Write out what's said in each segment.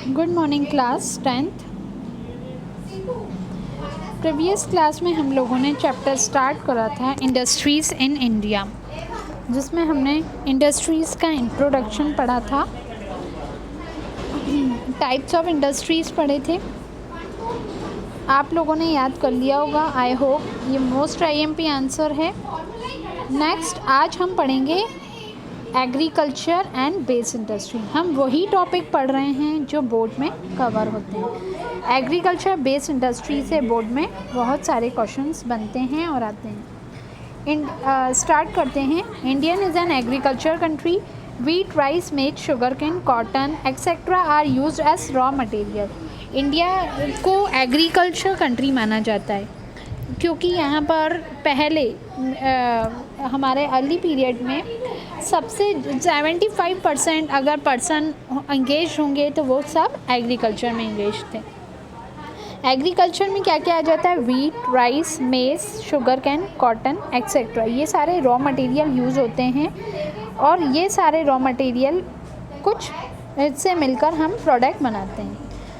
Good morning class 10th। Previous class में हम लोगों ने चैप्टर स्टार्ट करा था इंडस्ट्रीज़ इन इंडिया, जिसमें हमने इंडस्ट्रीज़ का इंट्रोडक्शन पढ़ा था, टाइप्स ऑफ इंडस्ट्रीज़ पढ़े थे। आप लोगों ने याद कर लिया होगा, आई होप। ये मोस्ट IMP आंसर है। नेक्स्ट आज हम पढ़ेंगे एग्रीकल्चर एंड बेस इंडस्ट्री। हम वही टॉपिक पढ़ रहे हैं जो बोर्ड में कवर होते हैं। एग्रीकल्चर बेस इंडस्ट्री से बोर्ड में बहुत सारे क्वेश्चंस बनते हैं और आते हैं। स्टार्ट करते हैं। Indian is an agriculture country. Wheat, rice, maize, sugarcane, cotton etcetera are used as raw material. India को एग्रीकल्चर कंट्री माना जाता है क्योंकि यहाँ पर पहले हमारे अर्ली पीरियड में सबसे 75% अगर पर्सन इंगेज होंगे तो वो सब एग्रीकल्चर में इंगेज थे। एग्रीकल्चर में क्या क्या आ जाता है? Wheat, rice, maize, sugar cane, cotton etcetera, ये सारे रॉ मटेरियल यूज़ होते हैं और ये सारे रॉ मटेरियल कुछ इससे मिलकर हम प्रोडक्ट बनाते हैं।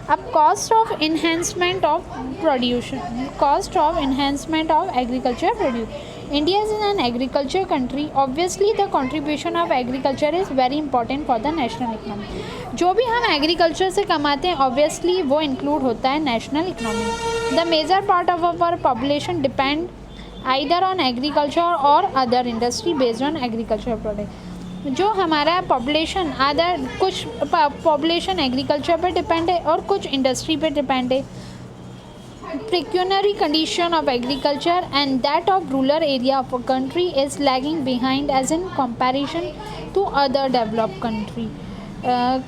अब cost of enhancement of production, cost of enhancement of agriculture produce. India is an agriculture country. Obviously the contribution of agriculture is very important for the national economy. जो भी हम एग्रीकल्चर से कमाते हैं ऑब्वियसली वो इंक्लूड होता है national economy. The major part of our population depend either on agriculture और other industry based on agriculture product. जो हमारा पॉपुलेशन अदर, कुछ पॉपुलेशन एग्रीकल्चर पे डिपेंड है और कुछ इंडस्ट्री पे डिपेंड है। Pecuniary condition of agriculture and that of rural area of a country is lagging behind as in comparison to other developed country.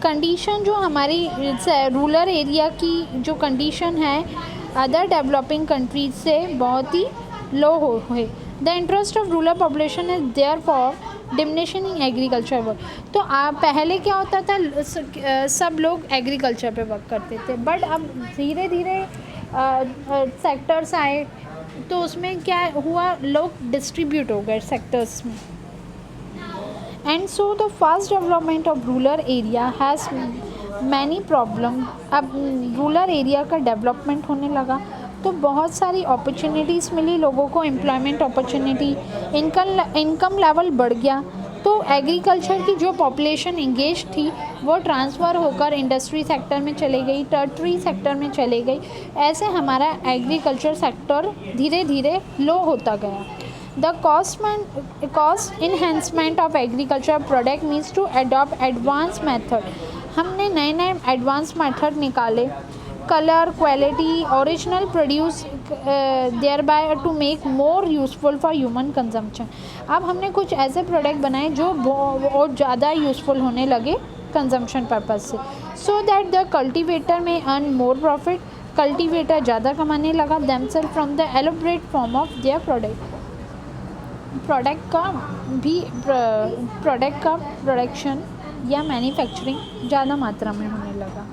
Condition जो हमारी रूरल एरिया की जो कंडीशन है अदर डेवलपिंग कंट्रीज से बहुत ही लो है। The interest of rural population is therefore diminishing in agriculture work. तो पहले क्या होता था, सब लोग एग्रीकल्चर पे वर्क करते थे, बट अब धीरे धीरे सेक्टर्स आए तो उसमें क्या हुआ, लोग डिस्ट्रीब्यूट हो गए सेक्टर्स में। And so the fast development of rural area has many problem. अब रूरल एरिया का डेवलपमेंट होने लगा तो बहुत सारी अपॉर्चुनिटीज़ मिली लोगों को, एम्प्लॉयमेंट अपॉर्चुनिटी, इनकम लेवल बढ़ गया। तो एग्रीकल्चर की जो पॉपुलेशन इंगेज थी वो ट्रांसफ़र होकर इंडस्ट्री सेक्टर में चले गई, टर्टरी सेक्टर में चले गई। ऐसे हमारा एग्रीकल्चर सेक्टर धीरे धीरे लो होता गया। The cost enhancement of agriculture product means to adopt advance method. हमने नए नए एडवांस मेथड निकाले, colour, quality, original produce thereby to make more useful for human consumption. अब हमने कुछ ऐसे प्रोडक्ट बनाए जो बहुत ज़्यादा यूज़फुल होने लगे कंजम्पशन पर्पज़ से, सो दैट द कल्टिवेटर में अर्न मोर प्रॉफिट। कल्टिवेटर ज़्यादा कमाने लगा themself from the elaborate form of their product का प्रोडक्शन या मैन्युफैक्चरिंग ज़्यादा मात्रा में होने लगा।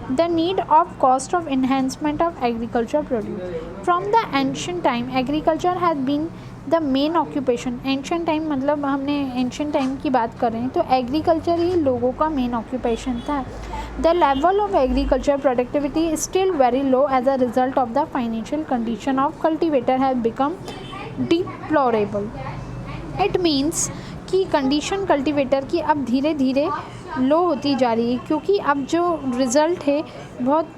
The need of cost of enhancement of agriculture produce. From the ancient time, agriculture has been the main occupation. Ancient time मतलब हमने ancient time की बात कर रहे हैं तो agriculture ही लोगों का main occupation था। The level of agriculture productivity is still very low as a result of the financial condition of cultivator have become deplorable. It means कि कंडीशन कल्टीवेटर की अब धीरे धीरे लो होती जा रही है क्योंकि अब जो रिज़ल्ट है बहुत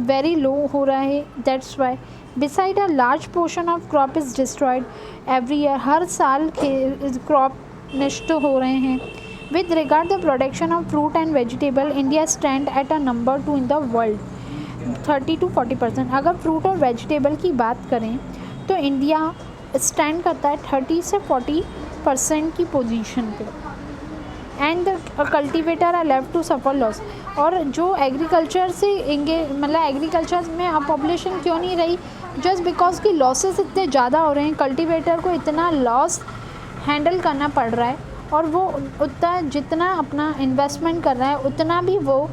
वेरी लो हो रहा है। That's why beside a large portion of crop is destroyed every year. हर साल क्रॉप नष्ट हो रहे हैं। With regard the production of fruit and vegetable, India stand at a number 2 in the world, 30 to 40%। अगर फ्रूट और vegetable की बात करें तो इंडिया स्टैंड करता है 30 से 40% की पोजीशन पे। And the cultivator are left to suffer loss. और जो एग्रीकल्चर से मतलब एग्रीकल्चर में पॉपुलेशन क्यों नहीं रही, जस्ट बिकॉज कि लॉसेस इतने ज़्यादा हो रहे हैं, कल्टिवेटर को इतना लॉस हैंडल करना पड़ रहा है और वो उतना जितना अपना इन्वेस्टमेंट कर रहा है उतना भी वो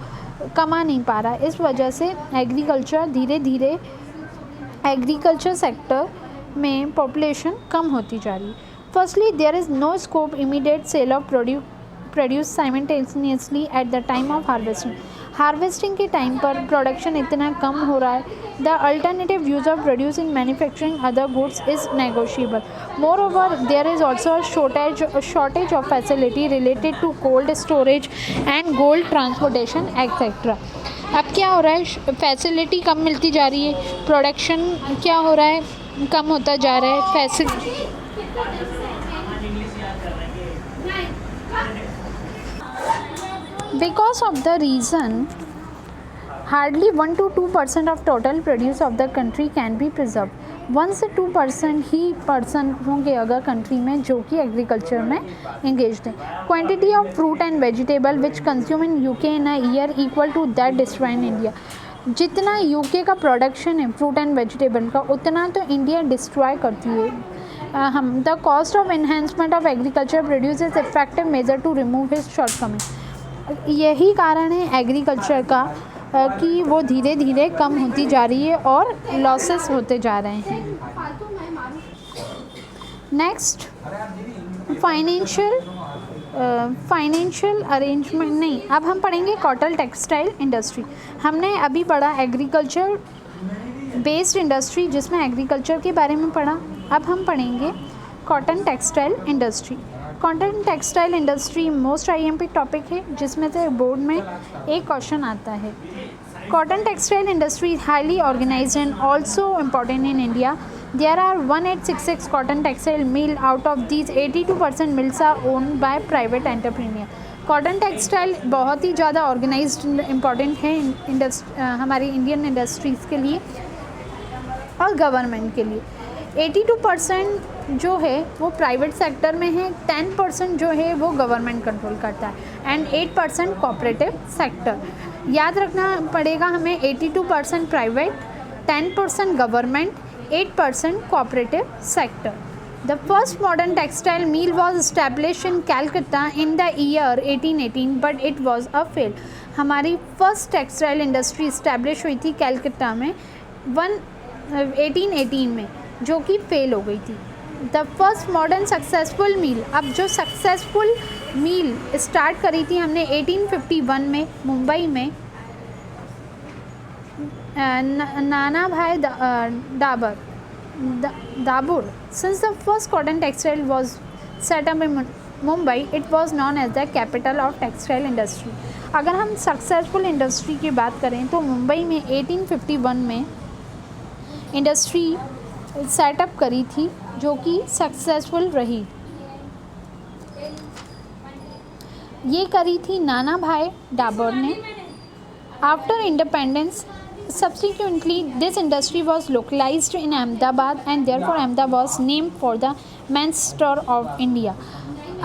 कमा नहीं पा रहा है। इस वजह से एग्रीकल्चर धीरे धीरे एग्रीकल्चर सेक्टर में पॉपुलेशन कम होती जा रही है। Firstly there is no scope immediate sale of produce simultaneously at the time of harvesting. Harvesting के टाइम पर प्रोडक्शन इतना कम हो रहा है। The alternative use of produce in manufacturing other goods is negotiable. Moreover there is also shortage of facility related to cold storage and gold transportation etcetera. अब क्या हो रहा है, फैसिलिटी कम मिलती जा रही है, प्रोडक्शन क्या हो रहा है, कम होता जा रहा है। Facility because of the reason hardly 1 to 2% of total produce of the country can be preserved। 1 से 2% ही पर्सन होंगे अगर कंट्री में जो कि एग्रीकल्चर में इंगेज हैं। Quantity of fruit and vegetable which consume in UK in a year equal to that destroy in India. जितना UK का प्रोडक्शन है फ्रूट एंड वेजिटेबल का, उतना तो इंडिया डिस्ट्रॉय करती है। हम the cost of enhancement of agriculture produce is effective measure to remove his shortcoming. यही कारण है एग्रीकल्चर का कि वो धीरे धीरे कम होती जा रही है और लॉसेस होते जा रहे हैं। नेक्स्ट फाइनेंशियल अरेंजमेंट नहीं, अब हम पढ़ेंगे कॉटन टेक्सटाइल इंडस्ट्री। हमने अभी पढ़ा एग्रीकल्चर बेस्ड इंडस्ट्री जिसमें एग्रीकल्चर के बारे में पढ़ा। अब हम पढ़ेंगे cotton textile industry. Cotton textile industry most IMP topic है जिसमें से बोर्ड में एक क्वेश्चन आता है। Cotton textile industry highly organised and also important in India. There are 1866 cotton textile mill, out of these 82% mills are owned by private entrepreneur. Cotton textile बहुत ही ज़्यादा ऑर्गेनाइज्ड इम्पॉर्टेंट है हमारी इंडियन इंडस्ट्रीज़ के लिए और गवर्नमेंट के लिए। 82% जो है वो प्राइवेट सेक्टर में है, 10% जो है वो गवर्नमेंट कंट्रोल करता है एंड 8% कोऑपरेटिव सेक्टर। याद रखना पड़ेगा हमें 82% private, 10% government, 8% cooperative sector. The first modern textile mill was establish in Calcutta in the year 1818 but it was a fail. हमारी फर्स्ट टेक्सटाइल इंडस्ट्री इस्टेब्लिश हुई थी कैलकटा में 1818 में, जो कि फेल हो गई थी। द फर्स्ट मॉडर्न सक्सेसफुल मील, अब जो सक्सेसफुल मील स्टार्ट करी थी हमने 1851 में मुंबई में, Nanabhai Davar. Since the first cotton textile was set up in Mumbai, it was known as the capital of textile industry. अगर हम सक्सेसफुल इंडस्ट्री की बात करें तो मुंबई में 1851 में इंडस्ट्री सेटअप करी थी जो कि सक्सेसफुल रही। ये करी थी नाना भाई डाबर ने। After independence subsequently this industry was localised in Ahmedabad and therefore Ahmedabad was named for the Manchester of India.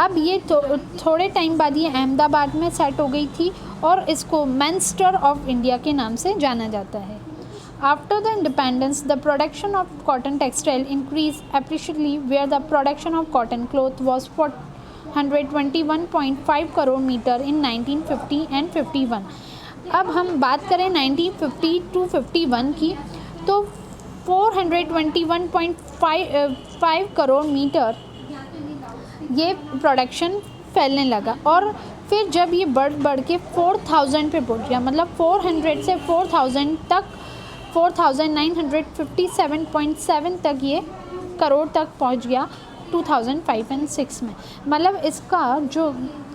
अब ये थोड़े टाइम बाद ये अहमदाबाद में सेट हो गई थी और इसको मैनचेस्टर ऑफ इंडिया के नाम से जाना जाता है। After the independence, the production of cotton textile increased appreciably, where the production of cotton cloth was 421.5 crore meter in 1950 and 51. अब हम बात करें 1950 to 51 की, तो 421.5 करोड़ मीटर ये प्रोडक्शन फैलने लगा और फिर जब ये बढ़ के 4000 पे पहुंच गया, मतलब 400 से 4000 तक 4957.7 तक ये करोड़ तक पहुंच गया 2005 एंड 6 में। मतलब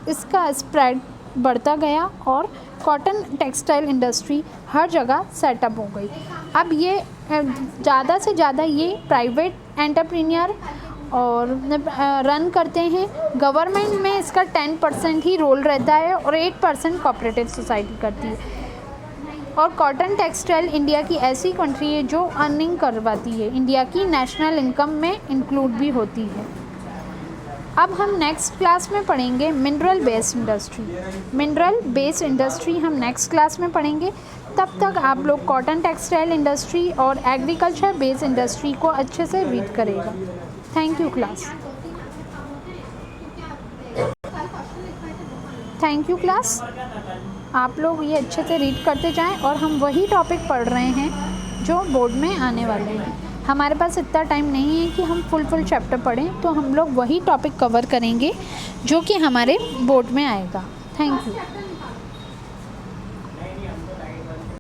इसका स्प्रेड बढ़ता गया और कॉटन टेक्सटाइल इंडस्ट्री हर जगह सेटअप हो गई। अब ये ज़्यादा से ज़्यादा ये प्राइवेट एंटरप्रेन्योर और रन करते हैं। गवर्नमेंट में इसका 10% ही रोल रहता है और 8% कोऑपरेटिव सोसाइटी करती है। और कॉटन टेक्सटाइल इंडिया की ऐसी कंट्री है जो अर्निंग करवाती है, इंडिया की नेशनल इनकम में इंक्लूड भी होती है। अब हम नेक्स्ट क्लास में पढ़ेंगे mineral based industry. Mineral based industry हम नेक्स्ट क्लास में पढ़ेंगे। तब तक आप लोग कॉटन टेक्सटाइल इंडस्ट्री और एग्रीकल्चर बेस्ड इंडस्ट्री को अच्छे से रीड करेगा। Thank you class. Thank you class. आप लोग ये अच्छे से रीड करते जाएं और हम वही टॉपिक पढ़ रहे हैं जो बोर्ड में आने वाले हैं। हमारे पास इतना टाइम नहीं है कि हम फुल चैप्टर पढ़ें, तो हम लोग वही टॉपिक कवर करेंगे जो कि हमारे बोर्ड में आएगा। Thank you.